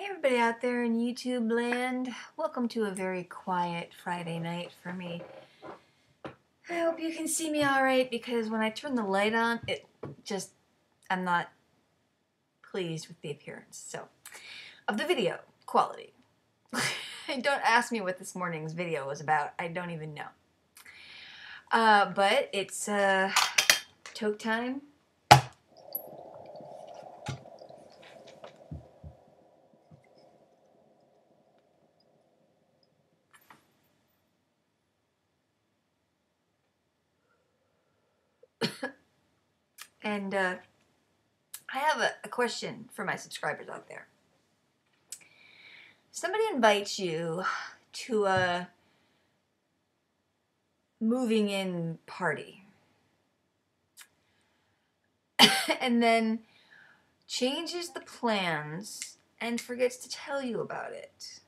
Everybody out there in YouTube land, welcome to a very quiet Friday night for me. I hope you can see me alright because when I turn the light on, I'm not pleased with the appearance. So, of the video quality. Don't ask me what this morning's video was about. I don't even know. But it's Toke time. And I have a question for my subscribers out there. Somebody invites you to a moving in party and then changes the plans and forgets to tell you about it.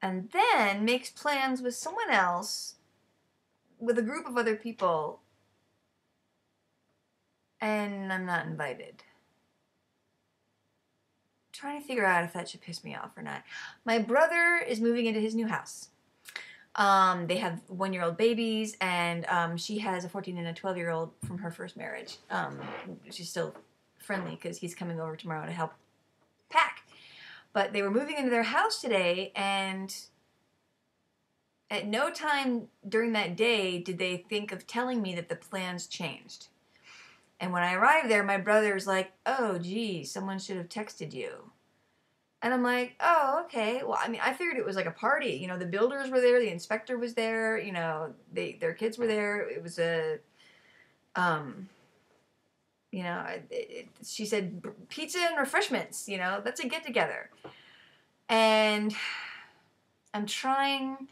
And then makes plans with someone else, with a group of other people, and I'm not invited. I'm trying to figure out if that should piss me off or not. My brother is moving into his new house. They have 1-year-old babies, and she has a 14 and a 12-year-old from her first marriage. She's still friendly because he's coming over tomorrow to help pack. But they were moving into their house today, and at no time during that day did they think of telling me that the plans changed. And when I arrived there, my brother's like, "Oh, geez, someone should have texted you." And I'm like, "Oh, okay. Well, I mean, I figured it was like a party. You know, the builders were there, the inspector was there, you know, their kids were there. It was a, you know, she said pizza and refreshments, you know, that's a get-together." And I'm trying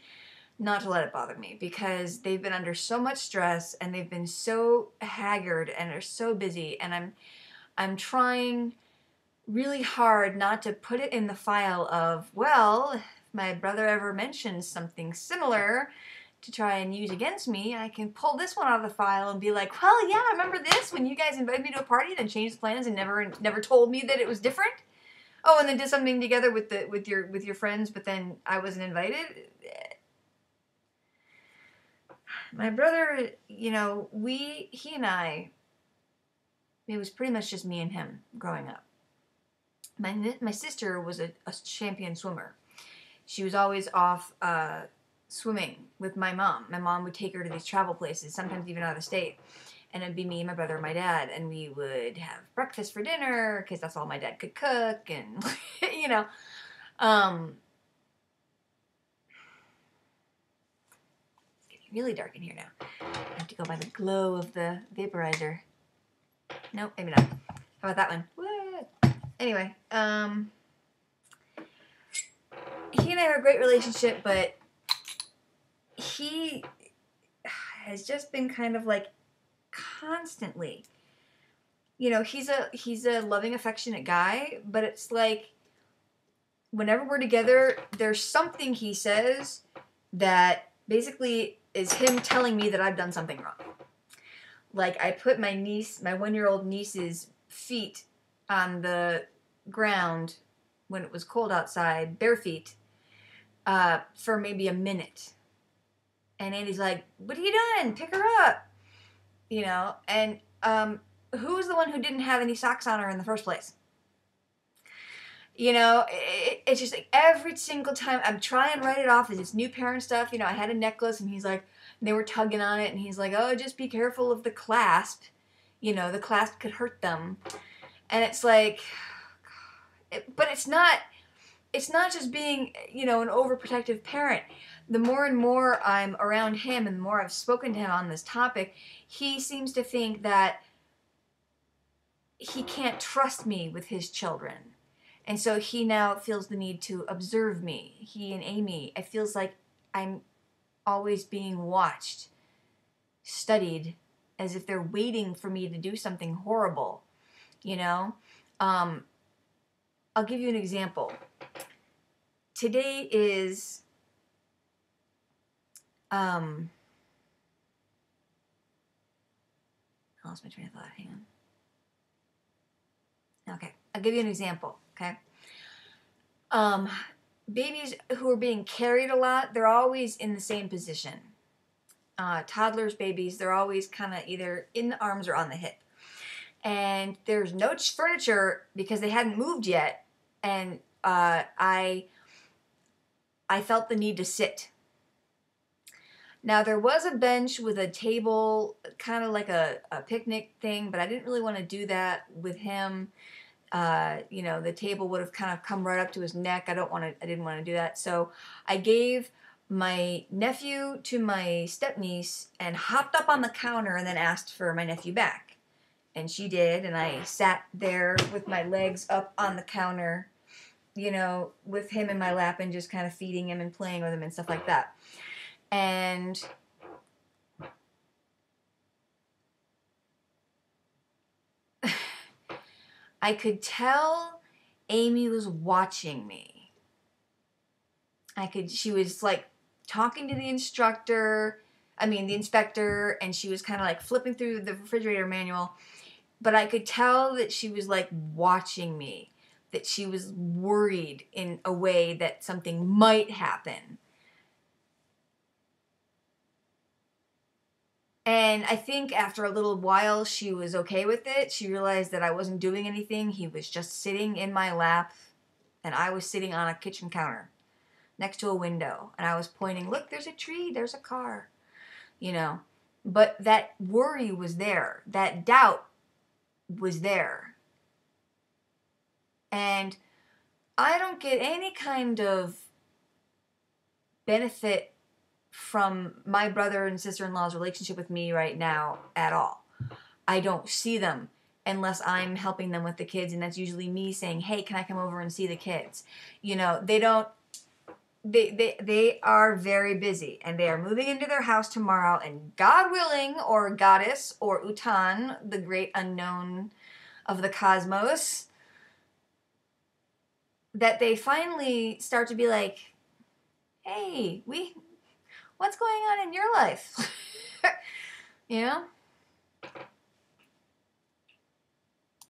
not to let it bother me because they've been under so much stress and they've been so haggard and are so busy, and I'm trying really hard not to put it in the file of, well, if my brother ever mentions something similar to try and use against me, I can pull this one out of the file and be like, "Well, yeah, I remember this when you guys invited me to a party and changed the plans and never told me that it was different. Oh, and then did something together with your friends, but then I wasn't invited." My brother, you know, he and I, it was pretty much just me and him growing up. My sister was a champion swimmer. She was always off swimming with my mom. My mom would take her to these travel places, sometimes even out of state. And it'd be me, my brother, and my dad. And we would have breakfast for dinner, because that's all my dad could cook. And, you know, it's getting really dark in here now. I have to go by the glow of the vaporizer. Nope, maybe not. How about that one? What? Anyway, he and I have a great relationship, but he has just been kind of like constantly, you know, he's a loving, affectionate guy, but it's like whenever we're together, there's something he says that basically is him telling me that I've done something wrong. Like, I put my 1-year-old niece's feet on the ground when it was cold outside, bare feet, for maybe a minute. And Andy's like, "What are you doing? Pick her up." You know, and who was the one who didn't have any socks on her in the first place? You know, it's just like every single time I'm trying to write it off as it's new parent stuff. You know, I had a necklace and he's like, they were tugging on it and he's like, "Oh, just be careful of the clasp. You know, the clasp could hurt them." And it's like, but it's not just being, you know, an overprotective parent. The more and more I'm around him and the more I've spoken to him on this topic, he seems to think that he can't trust me with his children. And so he now feels the need to observe me. He and Amy, it feels like I'm always being watched, studied, as if they're waiting for me to do something horrible, you know? I'll give you an example. Today is, I lost my train of thought, hang on. Okay, I'll give you an example, okay? Um, Babies who are being carried a lot, they're always in the same position. Toddlers, babies, they're always kind of either in the arms or on the hip. And there's no furniture because they hadn't moved yet. And I felt the need to sit. Now, there was a bench with a table, kind of like a picnic thing, but I didn't really want to do that with him. You know, the table would have kind of come right up to his neck. I didn't want to do that. So I gave my nephew to my stepniece and hopped up on the counter and then asked for my nephew back. And she did, and I sat there with my legs up on the counter, you know, with him in my lap and just kind of feeding him and playing with him and stuff like that. And I could tell Amy was watching me. She was like talking to the inspector, and she was kind of like flipping through the refrigerator manual. But I could tell that she was like watching me, that she was worried in a way that something might happen. And I think after a little while, she was okay with it. She realized that I wasn't doing anything. He was just sitting in my lap, and I was sitting on a kitchen counter next to a window. And I was pointing, look, there's a tree, there's a car, you know. But that worry was there. That doubt was there. And I don't get any kind of benefit from my brother and sister-in-law's relationship with me right now at all. I don't see them unless I'm helping them with the kids, and that's usually me saying, hey, can I come over and see the kids? You know, they are very busy, and they are moving into their house tomorrow, and God willing, or Goddess, or Utan, the great unknown of the cosmos, that they finally start to be like, hey, what's going on in your life? You know?